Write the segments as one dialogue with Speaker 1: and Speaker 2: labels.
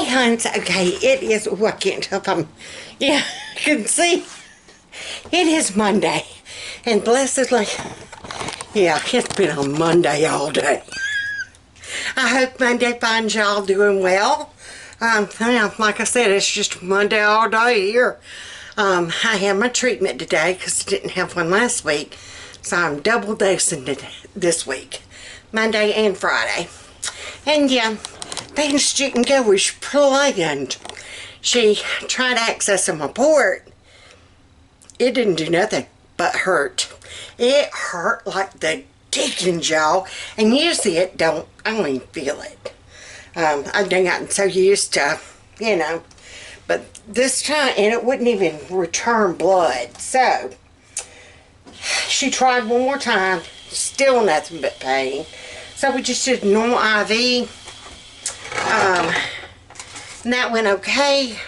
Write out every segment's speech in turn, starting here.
Speaker 1: Huns. Okay, it is, oh, I can't tell if I'm, yeah, you can see. It is Monday. And blessedly, yeah, it's been on Monday all day. I hope Monday finds y'all doing well. Like I said, it's just Monday all day here. I had my treatment today because I didn't have one last week. So I'm double dosing it this week. Monday and Friday. And yeah, things didn't go as planned. She tried accessing my port. It didn't do nothing but hurt. It hurt like the dickens, y'all. And usually it don't, I don't even feel it. I've done gotten so used to, you know. But this time, and it wouldn't even return blood. So, she tried one more time. Still nothing but pain. So we just did normal IV. And that went okay.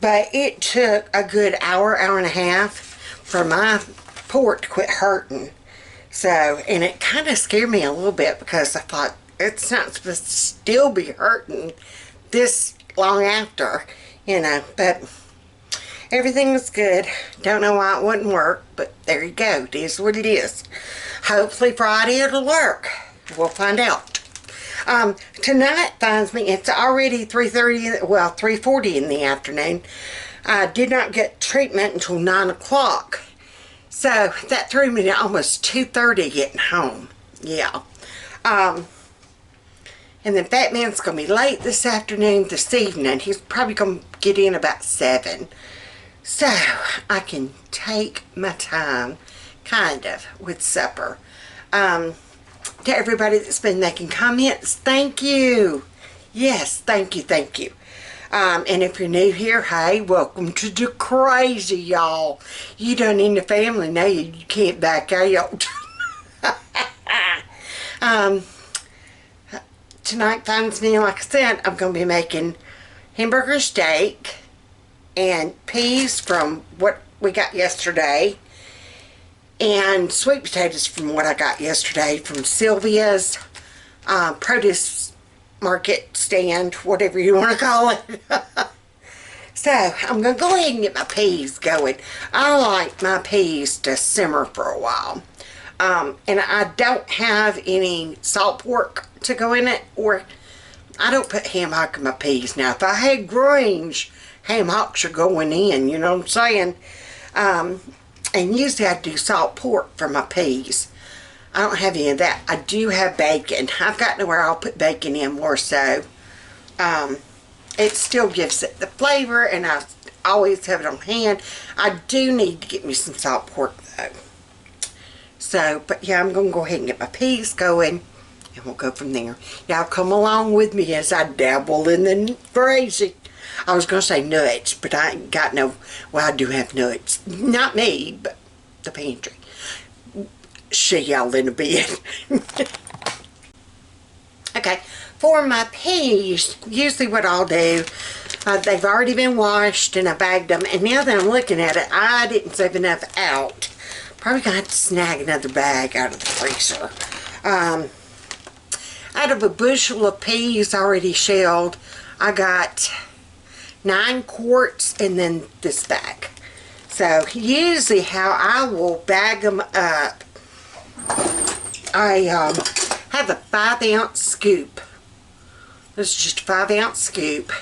Speaker 1: But it took a good hour and a half for my port to quit hurting. So, and it kind of scared me a little bit because I thought it's not supposed to still be hurting this long after, you know. But everything was good. Don't know why it wouldn't work, but there you go. It is what it is. Hopefully Friday it'll work. We'll find out. Tonight finds me, it's already 3:30, well, 3:40 in the afternoon. I did not get treatment until 9 o'clock. So that threw me to almost 2:30 getting home. Yeah. And the fat man's going to be late this evening. He's probably going to get in about 7. So I can take my time, kind of, with supper. To everybody that's been making comments, thank you. Yes, thank you, thank you. And if you're new here, hey, welcome to the crazy, y'all. You done in the family now, you can't back out. Tonight finds me, like I said, I'm going to be making hamburger steak and peas from what we got yesterday. And sweet potatoes from what I got yesterday from Sylvia's produce market stand, whatever you want to call it. So, I'm going to go ahead and get my peas going. I like my peas to simmer for a while. And I don't have any salt pork to go in it, or I don't put ham hock in my peas. Now, if I had greens, ham hocks are going in, you know what I'm saying? And usually I do salt pork for my peas. I don't have any of that. I do have bacon. I've gotten to where I'll put bacon in more so. It still gives it the flavor, and I always have it on hand. I do need to get me some salt pork though. So, but yeah, I'm going to go ahead and get my peas going, and we'll go from there. Y'all come along with me as I dabble in the crazy. I was going to say nuts, but I ain't got no, well, I do have nuts. Not me, but the pantry. See y'all in a bit. Okay, for my peas, usually what I'll do, they've already been washed and I bagged them, and now that I'm looking at it, I didn't save enough out. Probably going to have to snag another bag out of the freezer. Out of a bushel of peas already shelled, I got 9 quarts and then this bag. So usually how I will bag them up, I have a 5-ounce scoop. This is just a 5-ounce scoop,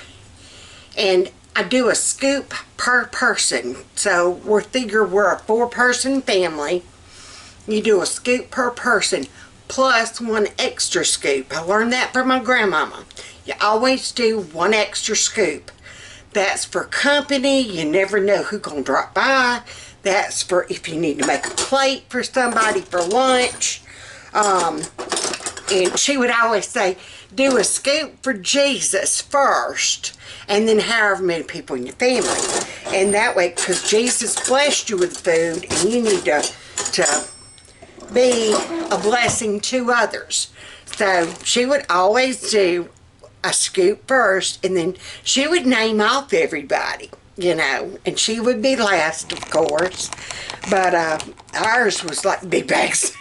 Speaker 1: and I do a scoop per person. So we figure we're a 4-person family. You do a scoop per person plus 1 extra scoop. I learned that from my grandmama. You always do 1 extra scoop. That's for company. You never know who's going to drop by. That's for if you need to make a plate for somebody for lunch. And she would always say, do a scoop for Jesus first, and then however many people in your family. And that way, because Jesus blessed you with food, and you need to be a blessing to others. So she would always do a scoop first, and then she would name off everybody, you know, and she would be last, of course. But ours was like big bags.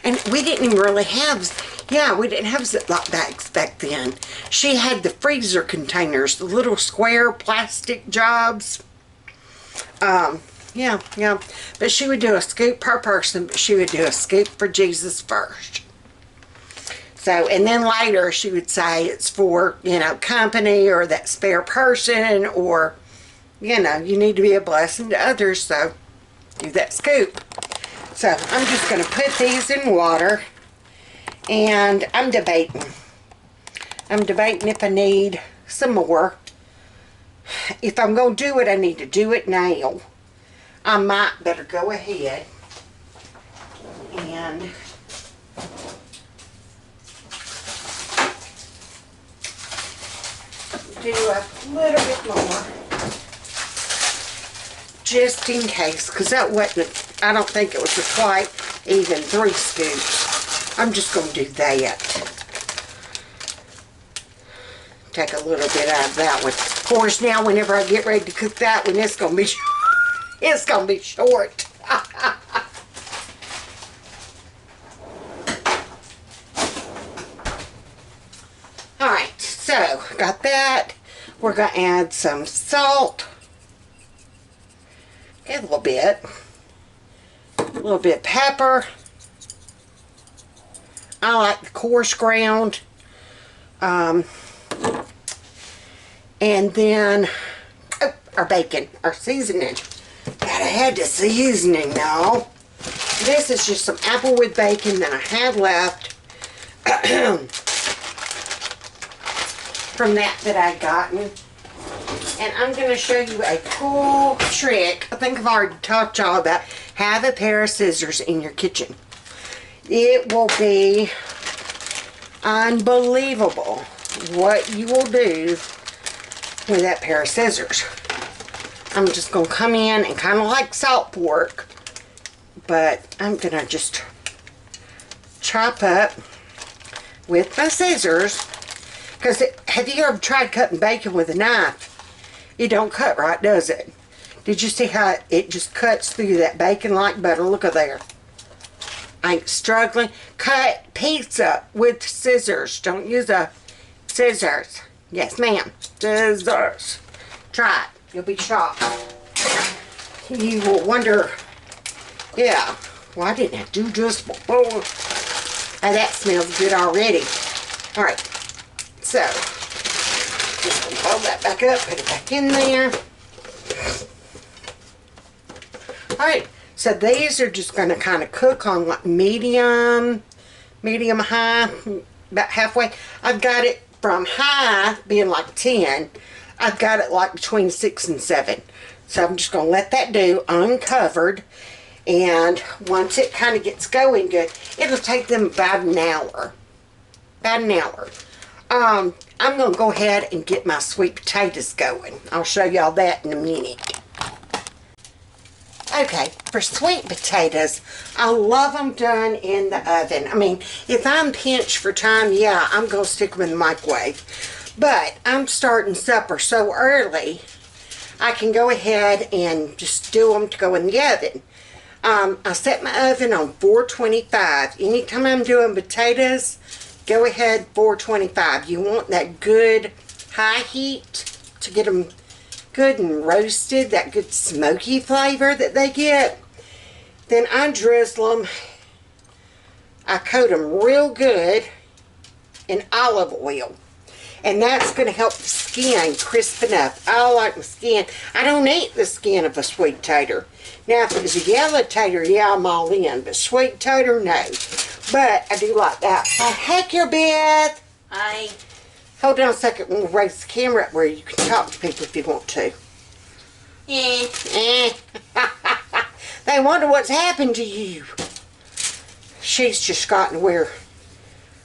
Speaker 1: And we didn't even really have, Yeah, we didn't have Ziploc bags back then. She had the freezer containers, the little square plastic jobs. Yeah. But she would do a scoop per person, but she would do a scoop for Jesus first. So, and then later she would say it's for, you know, company or that spare person, or, you know, you need to be a blessing to others, so do that scoop. So I'm just going to put these in water, and I'm debating if I need some more. If I'm going to do it, I need to do it now. I might better go ahead and do a little bit more, just in case, because that wasn't, I don't think it was quite even 3 scoops. I'm just going to do that. Take a little bit out of that one. Of course, now whenever I get ready to cook that one, it's going to be it's going to be short. Alright, so got that. We're going to add some salt. A little bit of pepper. I like the coarse ground. And then our bacon, our seasoning. Gotta have the seasoning now. This is just some applewood bacon that I had left from that I'd gotten. And I'm going to show you a cool trick. I think I've already taught y'all about. Have a pair of scissors in your kitchen. It will be unbelievable what you will do with that pair of scissors. I'm just going to come in and kind of like salt pork, but I'm going to just chop up with my scissors. Because have you ever tried cutting bacon with a knife? It don't cut right, does it? Did you see how it just cuts through that bacon like butter? Look at there. I ain't struggling. Cut pizza with scissors. Don't use a scissors. Yes, ma'am. Scissors. Try it. You'll be shocked. You will wonder, yeah, why didn't I do just before? Oh, that smells good already. Alright. So, just going to fold that back up, put it back in there. Alright, so these are just going to kind of cook on like medium high, about halfway. I've got it from high, being like 10, I've got it like between 6 and 7. So I'm just going to let that do uncovered. And once it kind of gets going good, it'll take them about an hour. About an hour. I'm going to go ahead and get my sweet potatoes going. I'll show y'all that in a minute. Okay, for sweet potatoes, I love them done in the oven. I mean, if I'm pinched for time, yeah, I'm going to stick them in the microwave. But I'm starting supper so early, I can go ahead and just do them to go in the oven. I set my oven on 425. Anytime I'm doing potatoes, go ahead 425. You want that good high heat to get them good and roasted, that good smoky flavor that they get. Then I drizzle them. I coat them real good in olive oil. And that's going to help the skin crispen up. I like the skin. I don't eat the skin of a sweet tater. Now, if it was a yellow tater, yeah, I'm all in. But sweet tater, no. But I do like that. Oh, heck, your Beth. Hold on a second. We'll raise the camera up where you can talk to people if you want to. They wonder what's happened to you. She's just gotten where,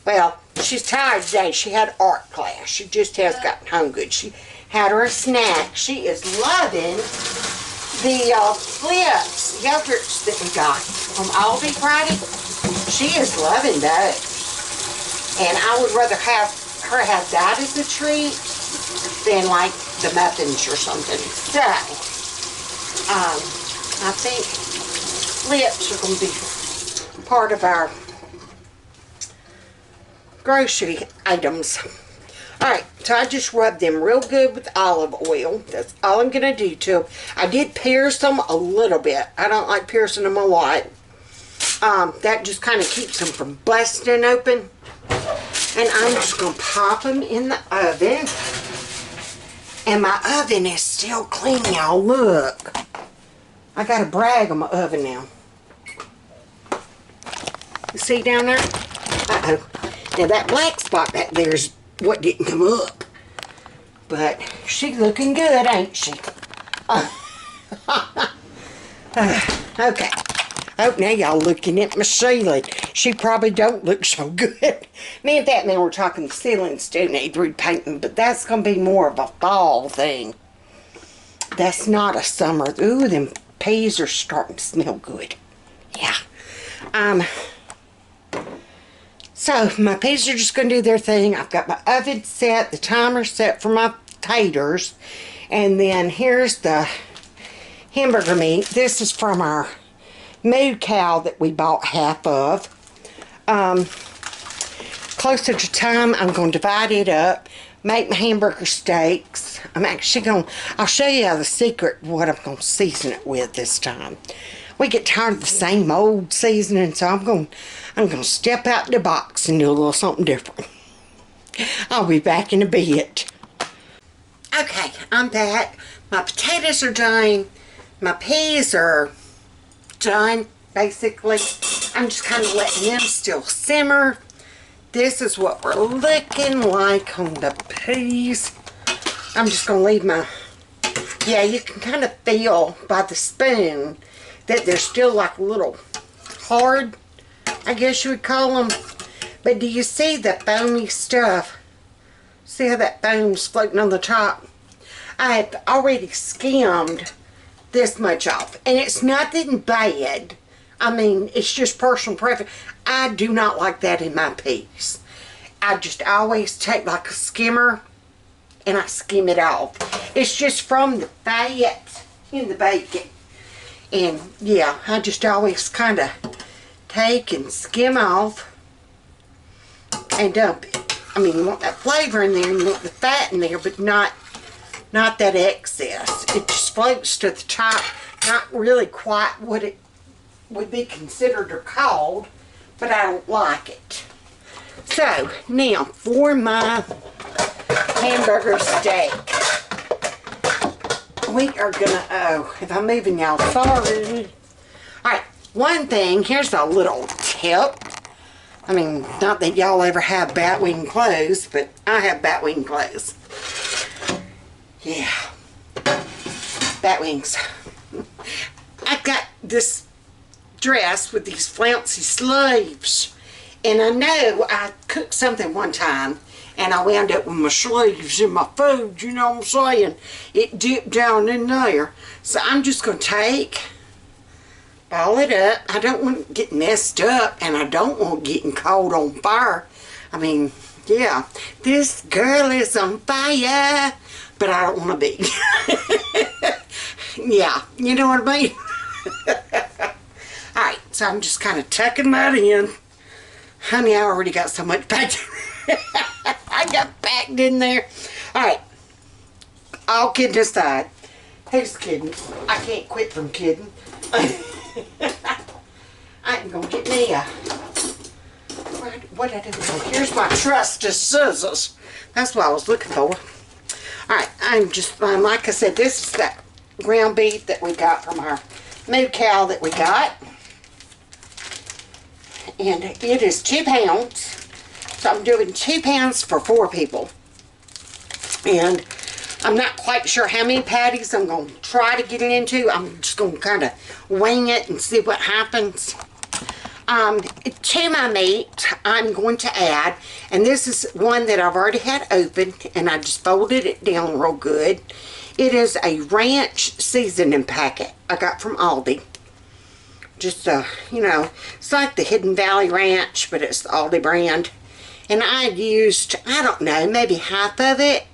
Speaker 1: well, she's tired today. She had art class. She just has gotten home good. She had her a snack. She is loving the flips, yogurts that we got from Aldi Friday. She is loving those. And I would rather have her have that as a treat than like the muffins or something. So, I think flips are going to be part of our grocery items. Alright, so I just rubbed them real good with olive oil. That's all I'm going to do to them. I did pierce them a little bit. I don't like piercing them a lot. That just kind of keeps them from busting open. And I'm just going to pop them in the oven. And my oven is still clean, y'all. Look. I got to brag on my oven now. You see down there? Uh-oh. Now that black spot back there is what didn't come up. But she's looking good, ain't she? Okay. Oh, now y'all looking at my ceiling. She probably don't look so good. Me and that man were talking the ceilings do need repainting, but that's going to be more of a fall thing. That's not a summer. Ooh, them peas are starting to smell good. Yeah. So, my peas are just going to do their thing. I've got my oven set, the timer set for my taters. And then here's the hamburger meat. This is from our moo cow that we bought half of. Closer to time, I'm going to divide it up, make my hamburger steaks. I'm actually going to, I'll show you the secret what I'm going to season it with this time. We get tired of the same old seasoning, so I'm going to step out the box and do a little something different. I'll be back in a bit. Okay, I'm back. My potatoes are done. My peas are done, basically. I'm just kind of letting them still simmer. This is what we're looking like on the peas. I'm just going to leave my... Yeah, you can kind of feel by the spoon that they're still like a little hard, I guess you would call them. But do you see the foamy stuff? See how that foam's floating on the top? I have already skimmed this much off. And it's nothing bad. I mean, it's just personal preference. I do not like that in my peas. I just always take like a skimmer and I skim it off. It's just from the fat in the bacon. And yeah, I just always kind of take and skim off and dump it. I mean, you want that flavor in there, and you want the fat in there, but not that excess. It just floats to the top. Not really quite what it would be considered or called, but I don't like it. So, now for my hamburger steak. We are gonna, if I'm moving y'all, sorry. Alright, one thing, here's a little tip. I mean, not that y'all ever have bat wing clothes, but I have bat wing clothes. Yeah. Bat wings. I've got this dress with these flouncy sleeves. And I know I cooked something one time and I wound up with my sleeves in my food, you know what I'm saying? It dipped down in there. So I'm just going to ball it up. I don't want it to get messed up and I don't want it getting caught on fire. I mean, yeah, this girl is on fire, but I don't want to be. Yeah, you know what I mean? Alright, so I'm just kind of tucking that in. Honey, I already got so much packed. I got packed in there. Alright, all kidding aside. Who's kidding? I can't quit from kidding. I ain't gonna get me a... What I do? Here's my trusty scissors. That's what I was looking for. Alright, like I said, this is that ground beef that we got from our moo cow that we got. And it is 2 pounds. So I'm doing 2 pounds for 4 people. And I'm not quite sure how many patties I'm going to try to get it into. I'm just going to kind of wing it and see what happens. To my meat, I'm going to add, and this is one that I've already had open, and I just folded it down real good. It is a ranch seasoning packet I got from Aldi. Just, you know, it's like the Hidden Valley Ranch, but it's the Aldi brand. And I used, I don't know, maybe half of it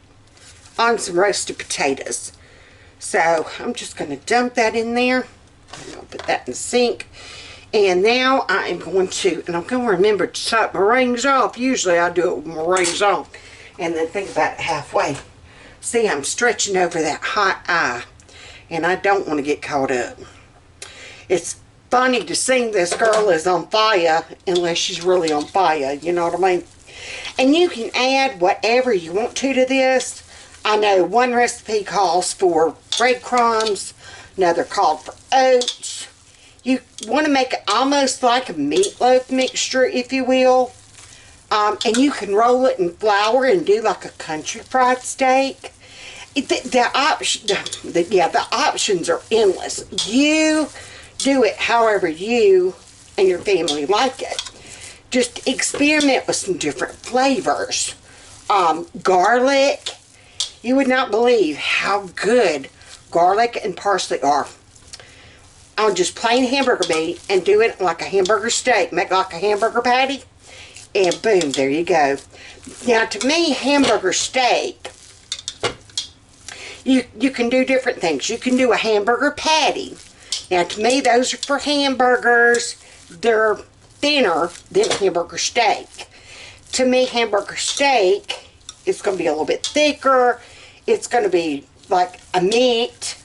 Speaker 1: on some roasted potatoes. So, I'm just going to dump that in there. I'm going to put that in the sink. And now I am going to, and I'm going to remember to top my rings off. Usually I do it with my rings on. And then think about it halfway. See, I'm stretching over that hot eye. And I don't want to get caught up. It's funny to sing this girl is on fire unless she's really on fire. You know what I mean? And you can add whatever you want to this. I know one recipe calls for breadcrumbs. Another called for oats. You want to make it almost like a meatloaf mixture, if you will. And you can roll it in flour and do like a country fried steak. The options are endless. You do it however you and your family like it. Just experiment with some different flavors. Garlic. You would not believe how good garlic and parsley are. On just plain hamburger meat and do it like a hamburger steak. Make like a hamburger patty. And boom, there you go. Now to me, hamburger steak, you can do different things. You can do a hamburger patty. Now to me, those are for hamburgers. They're thinner than hamburger steak. To me, hamburger steak is going to be a little bit thicker. It's going to be like a meat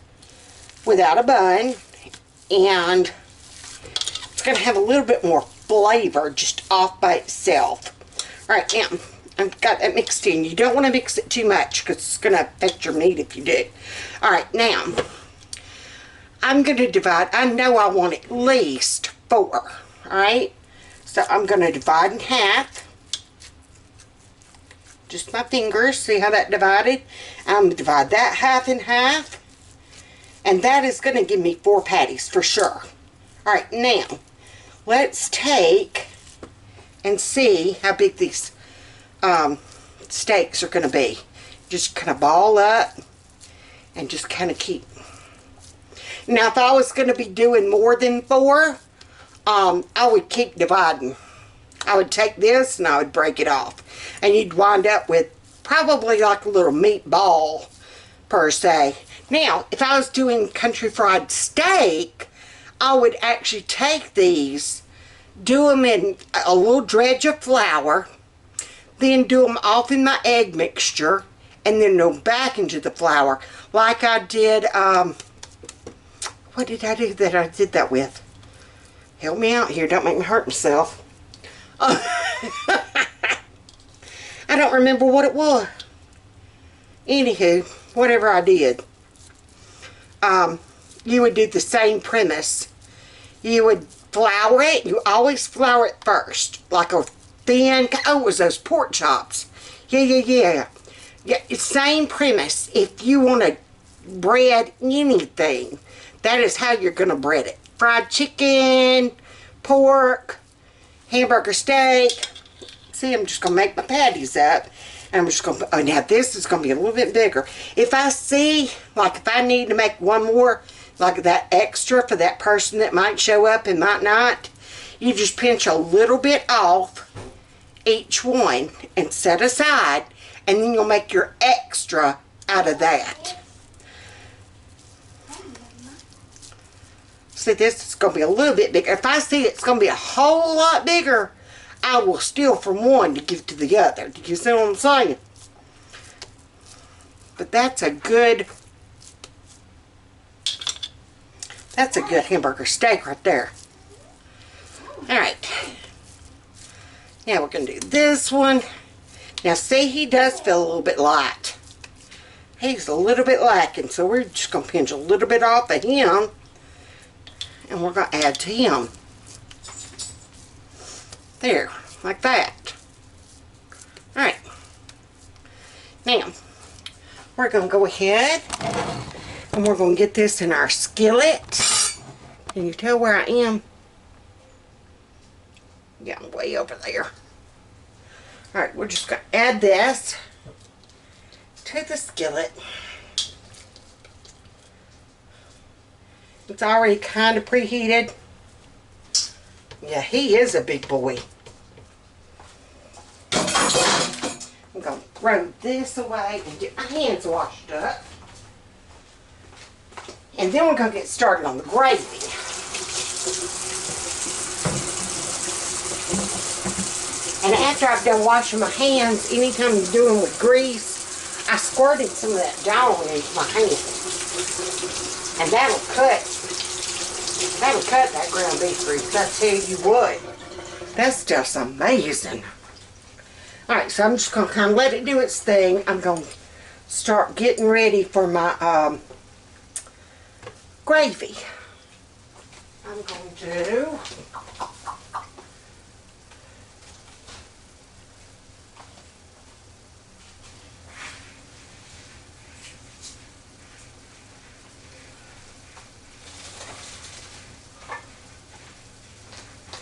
Speaker 1: without a bun. And it's going to have a little bit more flavor just off by itself. Alright, now, I've got that mixed in. You don't want to mix it too much because it's going to affect your meat if you do. Alright, now, I'm going to divide. I know I want at least 4. Alright? So I'm going to divide in half. Just my fingers. See how that divided? I'm going to divide that half in half. And that is going to give me 4 patties for sure. Alright, now, let's take and see how big these steaks are going to be. Just kind of ball up and just kind of keep. Now, if I was going to be doing more than 4, I would keep dividing. I would take this and I would break it off. And you'd wind up with probably like a little meatball per se. Now, if I was doing country fried steak, I would actually take these, do them in a little dredge of flour, then do them off in my egg mixture, and then go back into the flour. Like I did, what did I do that I did that with? Help me out here, don't make me hurt myself. I don't remember what it was. Anywho, whatever I did. You would do the same premise. You would flour it. You always flour it first. Like a thin, oh, it was those pork chops. Yeah. It's same premise. If you want to bread anything, that is how you're going to bread it. Fried chicken, pork, hamburger steak. See, I'm just going to make my patties up. And I'm just going to, oh, now this is going to be a little bit bigger. If I see, like if I need to make one more, like that extra for that person that might show up and might not, you just pinch a little bit off each one and set aside, and then you'll make your extra out of that. See, this is going to be a little bit bigger. If I see it's going to be a whole lot bigger, I will steal from one to give to the other. Do you see what I'm saying? But that's a good hamburger steak right there. Alright. Now we're going to do this one. Now see, he does feel a little bit light. He's a little bit lacking, so we're just going to pinch a little bit off of him. And we're going to add to him. There, like that. Alright. Now, we're going to go ahead and we're going to get this in our skillet. Can you tell where I am? Yeah, I'm way over there. Alright, we're just going to add this to the skillet. It's already kind of preheated. Yeah, he is a big boy. I'm going to throw this away and get my hands washed up. And then we're going to get started on the gravy. And after I've done washing my hands, anytime I'm doing with grease, I squirted some of that Dawn into my hand. And that'll cut that ground beef grease. I tell you what, that's just amazing. Alright, so I'm just going to kind of let it do its thing. I'm going to start getting ready for my gravy. I'm going to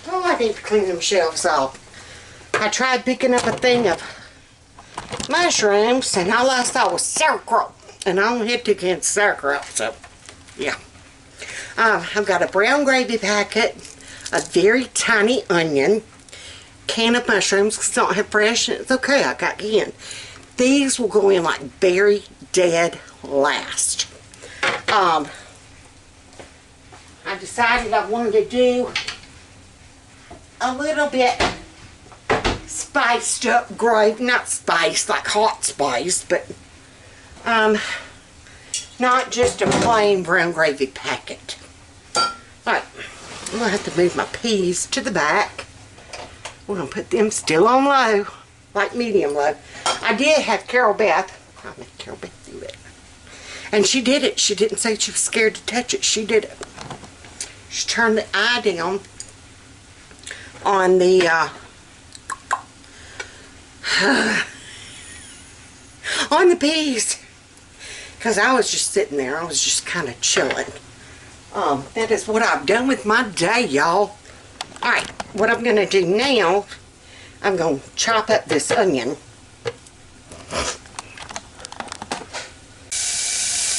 Speaker 1: I need to clean them shelves off. I tried picking up a thing of mushrooms and all I saw was sauerkraut. And I only had 2 cans of sauerkraut, so yeah. I've got a brown gravy packet, a very tiny onion, can of mushrooms because I don't have fresh, and it's okay, I got canned. These will go in like very dead last. I decided I wanted to do a little bit spiced up gravy, not spiced like hot spice, but not just a plain brown gravy packet. Alright, I'm gonna have to move my peas to the back. We're gonna put them still on low, like medium low. I did have Carol Beth, I made Carol Beth do it, and she did it. She didn't say she was scared to touch it. She did it. She turned the eye down on the on the peas, because I was just sitting there. I was just kind of chilling. That is what I've done with my day, y'all. Alright, what I'm going to do now, I'm going to chop up this onion.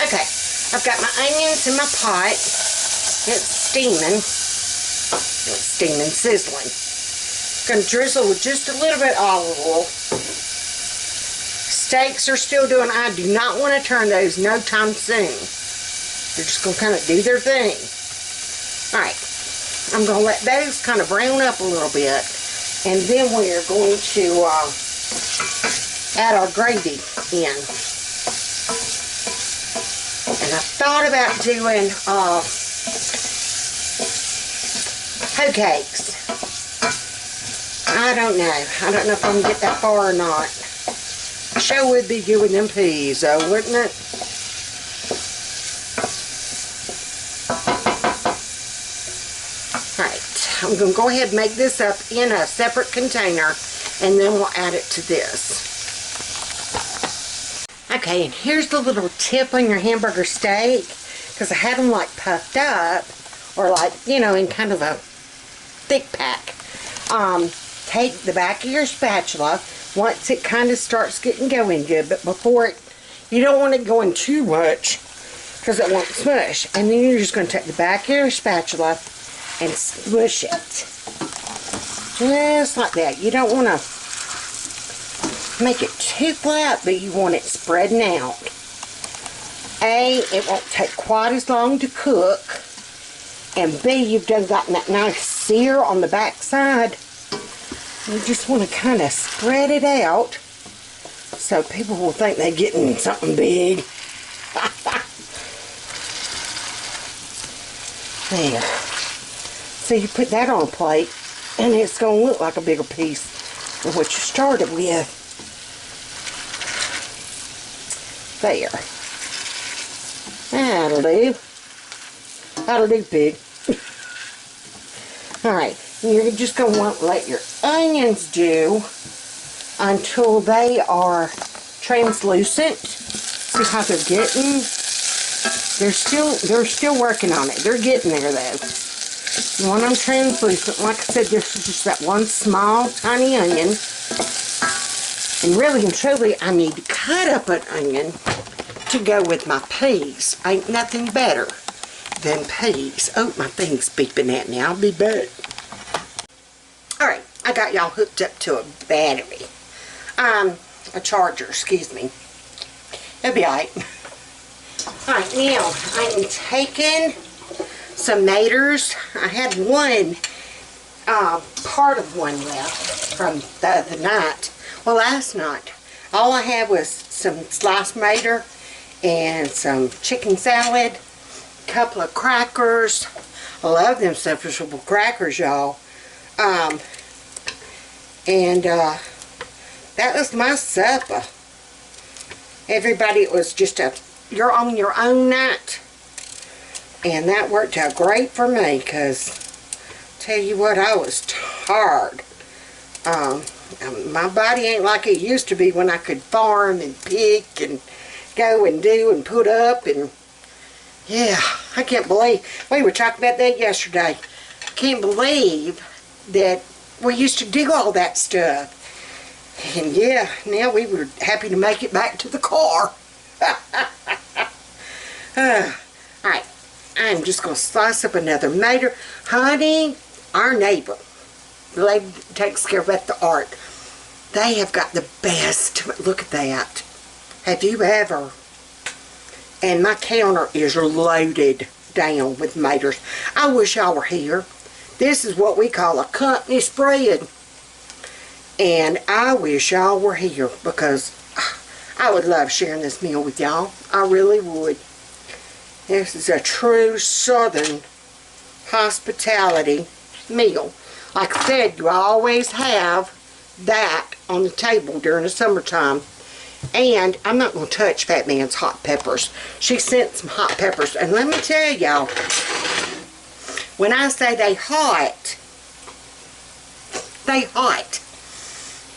Speaker 1: Okay, I've got my onions in my pot. It's steaming. Sizzling. Going to drizzle with just a little bit of olive oil. Steaks are still doing, I do not want to turn those no time soon. They're just going to kind of do their thing. Alright, I'm going to let those kind of brown up a little bit. And then we're going to add our gravy in. And I thought about doing hoe cakes. I don't know. I don't know if I'm going to get that far or not. Sure would be good with them peas, though, wouldn't it? Alright, I'm going to go ahead and make this up in a separate container, and then we'll add it to this. Okay, and here's the little tip on your hamburger steak, because I had them like puffed up, or like, you know, in kind of a thick pack. Take the back of your spatula once it kind of starts getting going good, but before it, you don't want it going too much because it won't smush. And then you're just going to take the back of your spatula and smush it. Just like that. You don't want to make it too flat, but you want it spreading out. A, it won't take quite as long to cook. And B, you've done gotten that nice sear on the back side. You just want to kind of spread it out so people will think they're getting something big. There. So you put that on a plate and it's going to look like a bigger piece of what you started with. There. That'll do. That'll do, pig. Alright. You're just going to want to let your onions do until they are translucent. See how they're getting? They're still working on it. They're getting there though. You want them translucent. Like I said, this is just that one small tiny onion. And really and truly, I need to cut up an onion to go with my peas. Ain't nothing better than peas. Oh, my thing's beeping at me. I'll be back. Alright, I got y'all hooked up to a battery. A charger, excuse me. It'll be alright. Alright, now, I am taking some taters. I had one part of one left from the other night. Well, last night, all I had was some sliced mater and some chicken salad, a couple of crackers. I love them Sufferable crackers, y'all. That was my supper. Everybody, it was just you're on your own night. And that worked out great for me, because tell you what, I was tired. My body ain't like it used to be when I could farm and pick and go and do and put up. And yeah, I can't believe, we were talking about that yesterday. Can't believe that we used to do all that stuff. And yeah, now we were happy to make it back to the car. Alright, I'm just going to slice up another mater. Honey, our neighbor, the lady that takes care of at the art, they have got the best. Look at that. Have you ever? And my counter is loaded down with maters. I wish y'all were here. This is what we call a company spread. And I wish y'all were here, because I would love sharing this meal with y'all. I really would. This is a true Southern hospitality meal. Like I said, you always have that on the table during the summertime. And I'm not going to touch Fat Man's hot peppers. She sent some hot peppers. And let me tell y'all, when I say they hot, they hot.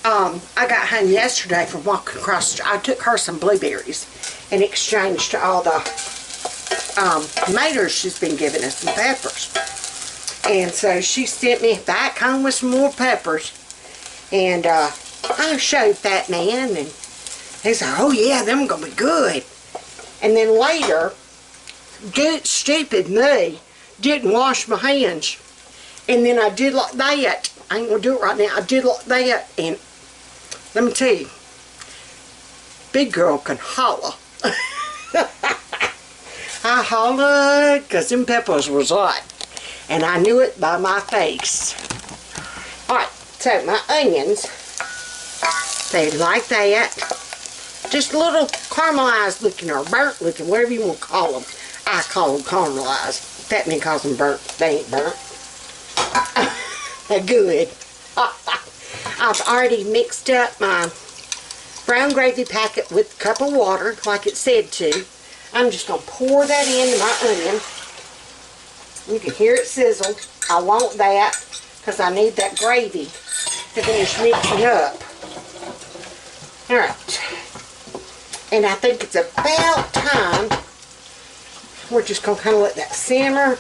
Speaker 1: I got home yesterday from walking across the street. I took her some blueberries in exchange to all the maters she's been giving us, some peppers. And so she sent me back home with some more peppers. And I showed Fat Man, and he said, oh yeah, them are going to be good. And then later, stupid me, didn't wash my hands. And then I did like that. I ain't going to do it right now. I did like that, and let me tell you, big girl can holler. I hollered because them peppers was hot. And I knew it by my face. Alright, so my onions, they like that. Just a little caramelized looking or burnt looking, whatever you want to call them. I call them caramelized. Fat Man calls them burnt. They ain't burnt. They're good. I've already mixed up my brown gravy packet with a cup of water, like it said to. I'm just going to pour that into my onion. You can hear it sizzle. I want that because I need that gravy to finish mixing up. Alright. And I think it's about time. We're just going to kind of let that simmer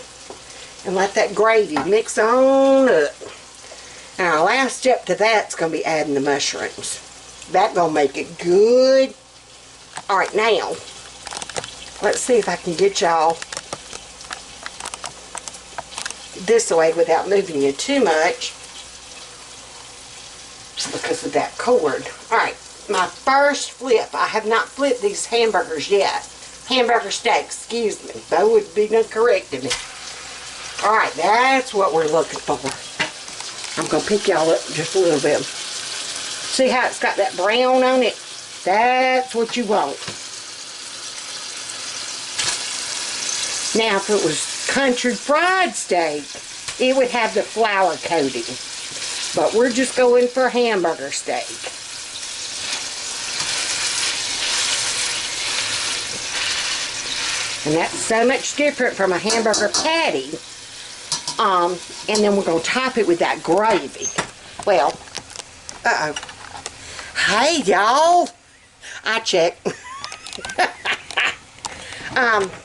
Speaker 1: and let that gravy mix on up. Now, our last step to that's going to be adding the mushrooms. That's going to make it good. Alright, now, let's see if I can get y'all this way without moving you too much because of that cord. Alright, my first flip. I have not flipped these hamburgers yet. Hamburger steak, excuse me. Bo would be done correcting me. Alright, that's what we're looking for. I'm going to pick y'all up just a little bit. See how it's got that brown on it? That's what you want. Now, if it was country fried steak, it would have the flour coating. But we're just going for hamburger steak. And that's so much different from a hamburger patty. And then we're going to top it with that gravy. Well, hey, y'all. I checked.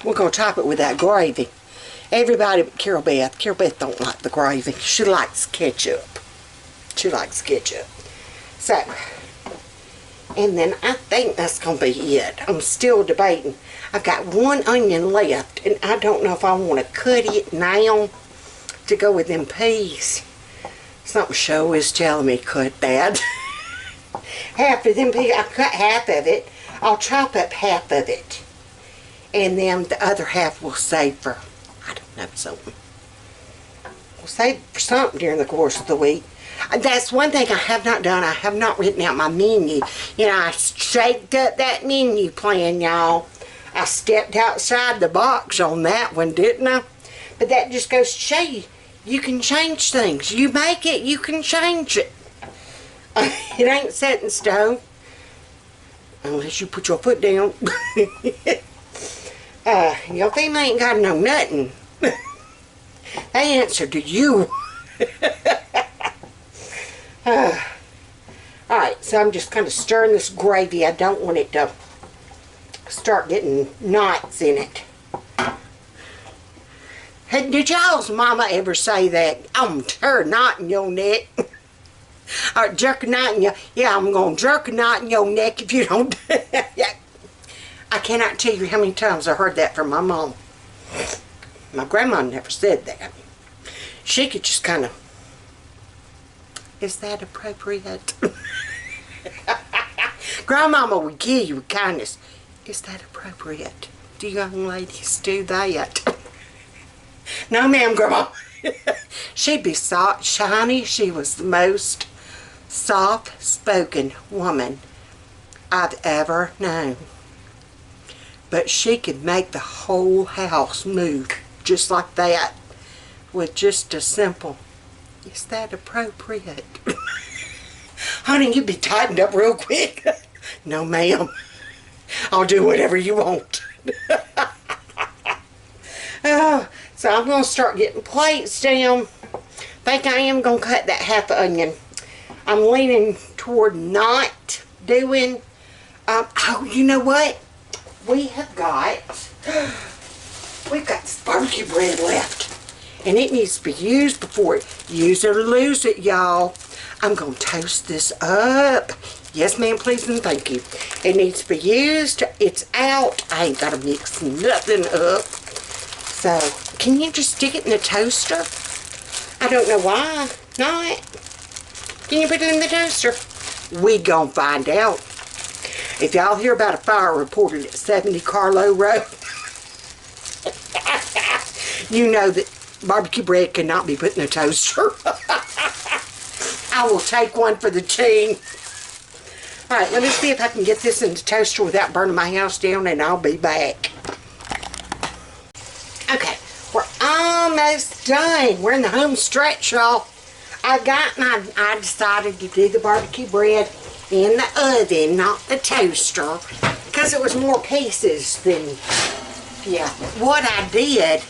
Speaker 1: We're going to top it with that gravy. Everybody but Carol Beth. Carol Beth don't like the gravy. She likes ketchup. She likes ketchup. So, and then I think that's going to be it. I'm still debating. I've got one onion left, and I don't know if I want to cut it now to go with them peas. Something show is telling me cut that. Half of them peas, I cut half of it. I'll chop up half of it. And then the other half we'll save for, I don't know, something. I'll save for something during the course of the week. That's one thing I have not done. I have not written out my menu. You know, I shaped up that menu plan, y'all. I stepped outside the box on that one, didn't I? But that just goes to show you, you can change things. You make it, you can change it. It ain't set in stone. Unless you put your foot down. Your family ain't got to know nothing. They answer to you. Alright, so I'm just kind of stirring this gravy. I don't want it to start getting knots in it. Hey, did y'all's mama ever say that? I'm her knot in your neck. Or jerk a knot in your... Yeah, I'm going to jerk a knot in your neck if you don't... Yeah. I cannot tell you how many times I heard that from my mom. My grandma never said that. She could just kind of... Is that appropriate? Grandmama would give you with kindness. Is that appropriate? Do young ladies do that? No, ma'am, Grandma. She'd be soft, shiny. She was the most soft-spoken woman I've ever known. But she could make the whole house move just like that with just a simple, is that appropriate? Honey, you'd be tightened up real quick. No, ma'am. I'll do whatever you want. So I'm going to start getting plates down. I think I am going to cut that half onion. I'm leaning toward not doing... oh, you know what? We've got this barbecue bread left. And it needs to be used before it. Use it or lose it, y'all. I'm going to toast this up. Yes, ma'am, please, and thank you. It needs to be used. It's out. I ain't got to mix nothing up. So, can you just stick it in the toaster? I don't know why not. Can you put it in the toaster? We gonna find out. If y'all hear about a fire reported at 70 Carlo Road, you know that barbecue bread cannot be put in a toaster. I will take one for the team. Alright, let me see if I can get this in the toaster without burning my house down, and I'll be back. Okay, we're almost done. We're in the home stretch, y'all. I decided to do the barbecue bread in the oven, not the toaster, because it was more pieces than, yeah. What I did,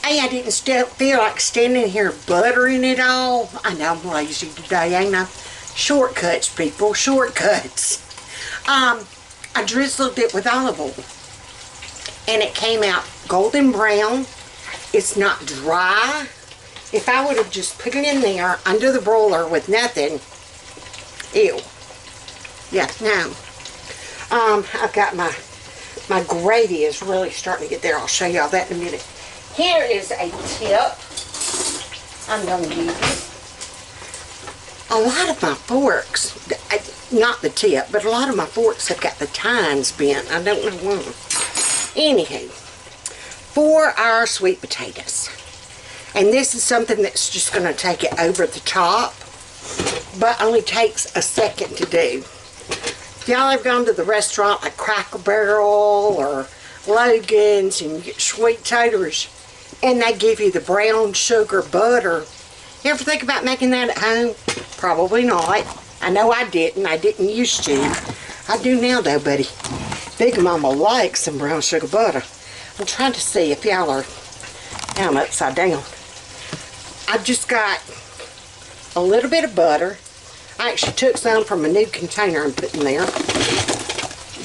Speaker 1: I didn't feel like standing here buttering it all. I know I'm lazy today, ain't I? Shortcuts, people, shortcuts. I drizzled it with olive oil, and it came out golden brown. It's not dry. If I would have just put it in there under the broiler with nothing, ew. Yeah, no. I've got my gravy is really starting to get there. I'll show y'all that in a minute. Here is a tip I'm going to use. A lot of my forks, not the tip, but a lot of my forks have got the tines bent. I don't know why. Anywho, for our sweet potatoes. And this is something that's just going to take it over the top, but only takes a second to do. If y'all have gone to the restaurant like Cracker Barrel or Logan's and you get sweet taters and they give you the brown sugar butter, you ever think about making that at home? Probably not. I know I didn't. I didn't used to. I do now though, buddy. Big Momma likes some brown sugar butter. I'm trying to see if y'all are... I'm upside down. I've just got a little bit of butter. I actually took some from a new container and put in there.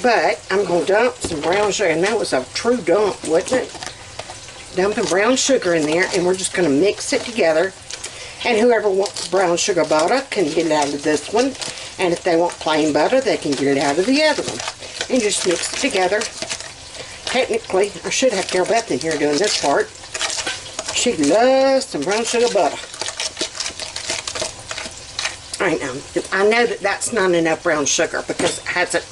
Speaker 1: But I'm going to dump some brown sugar. And that was a true dump, wasn't it? Dumping brown sugar in there. And we're just going to mix it together. And whoever wants brown sugar butter can get it out of this one. And if they want plain butter, they can get it out of the other one. And just mix it together. Technically, I should have Carol Beth in here doing this part. She loves some brown sugar butter. I know that that's not enough brown sugar because it hasn't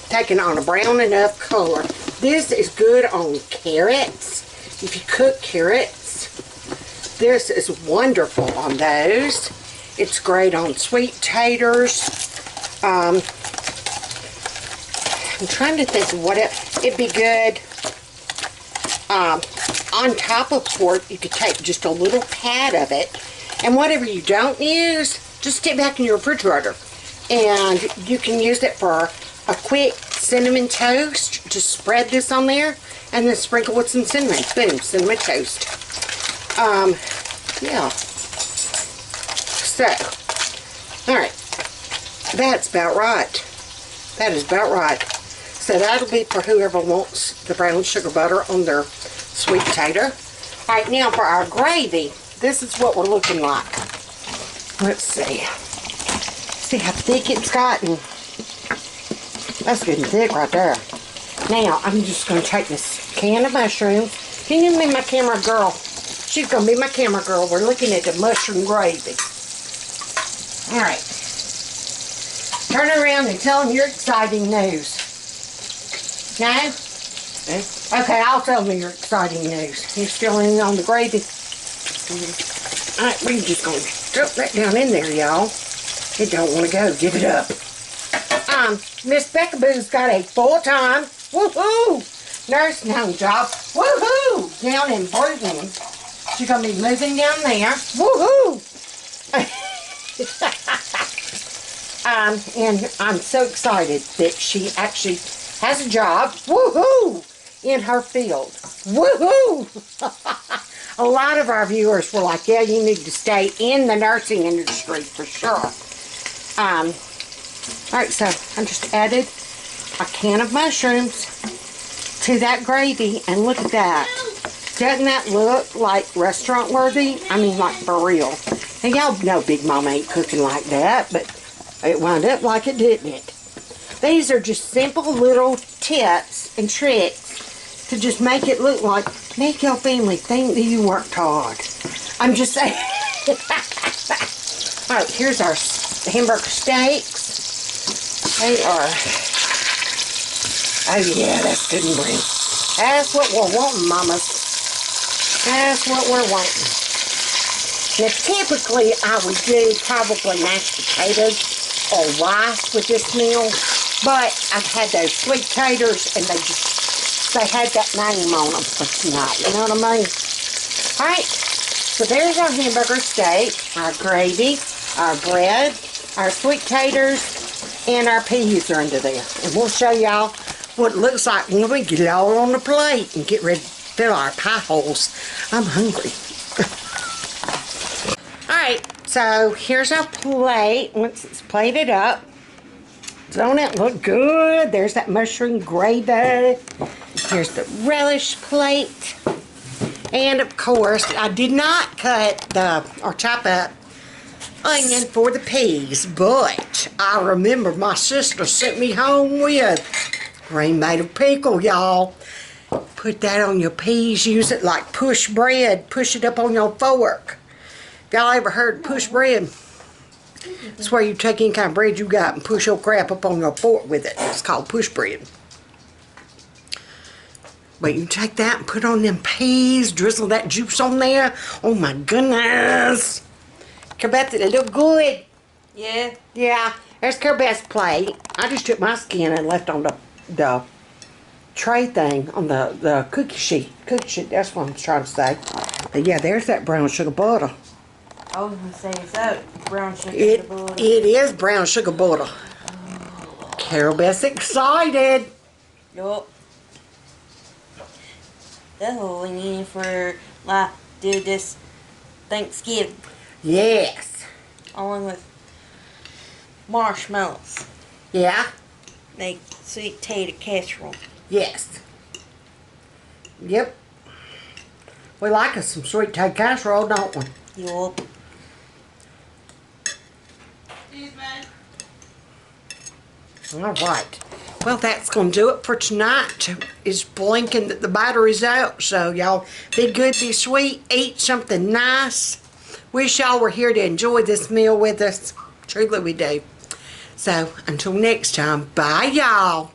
Speaker 1: taken on a brown enough color. This is good on carrots. If you cook carrots, This is wonderful on those. It's great on sweet taters. I'm trying to think of what it'd be good. On top of pork, you could take just a little pat of it, and whatever you don't use, just stick back in your refrigerator. And you can use it for a quick cinnamon toast. Just spread this on there, and then sprinkle with some cinnamon. Boom, cinnamon toast. Yeah. So, alright. That's about right. That is about right. So that'll be for whoever wants the brown sugar butter on their sweet potato. Alright, now for our gravy, this is what we're looking like. Let's see. See how thick it's gotten? That's good and thick right there. Now, I'm just going to take this can of mushrooms. Can you be my camera girl? She's going to be my camera girl. We're looking at the mushroom gravy. Alright. Turn around and tell them your exciting news. No? Okay, I'll tell them your exciting news. You're still in on the gravy. Alright, we're just going to drop that down in there, y'all. It don't want to go. Give it up. Miss Beckaboo's got a full-time, woohoo, nursing home job, woohoo, down in Bruton. She's going to be moving down there, woohoo. And I'm so excited that she actually has a job, woohoo, in her field, woohoo. A lot of our viewers were like, yeah, you need to stay in the nursing industry for sure. Alright, so I just added a can of mushrooms to that gravy, and look at that. Doesn't that look like restaurant worthy? I mean, like for real. And y'all know Big Momma ain't cooking like that, but it wound up like it, didn't it? These are just simple little tips and tricks to just make it look like, make your family think that you worked hard. I'm just saying. Alright, here's our hamburger steaks. They are, oh yeah, that's good and green. That's what we're wanting, mamas. That's what we're wanting. Now, typically, I would do probably mashed potatoes or rice with this meal, but I've had those sweet taters, and they had that name on them for tonight, you know what I mean? Alright, so there's our hamburger steak, our gravy, our bread, our sweet taters, and our peas are under there. And we'll show y'all what it looks like when we get it all on the plate and get ready to fill our pie holes. I'm hungry. Alright, so here's our plate. Once it's plated up, don't it look good? There's that mushroom gravy. Here's the relish plate. And of course, I did not cut or chop up onion for the peas, but I remember my sister sent me home with green made of pickle, y'all. Put that on your peas, use it like push bread, push it up on your fork. Y'all ever heard push bread? It's where you take any kind of bread you got and push your crap up on your fork with it. It's called push bread. But you take that and put on them peas, drizzle that juice on there. Oh my goodness. Kerbeth, it look good.
Speaker 2: Yeah.
Speaker 1: Yeah, there's Kerbeth's plate. I just took my skin and left on the tray thing, on the cookie sheet. Cookie sheet, that's what I'm trying to say. But yeah, there's that brown sugar butter.
Speaker 2: I was going to say, is that brown sugar butter?
Speaker 1: It is brown sugar butter. Kerbeth's excited.
Speaker 2: Yup. That's what we need for, like, do this Thanksgiving.
Speaker 1: Yes.
Speaker 2: Along with marshmallows.
Speaker 1: Yeah?
Speaker 2: Like sweet potato casserole.
Speaker 1: Yes. Yep. We like us some sweet potato casserole, don't we?
Speaker 2: Yup.
Speaker 1: Alright. Well, that's going to do it for tonight. It's blinking that the battery's out, so y'all be good, be sweet, eat something nice. Wish y'all were here to enjoy this meal with us. Truly we do. So, until next time, bye y'all.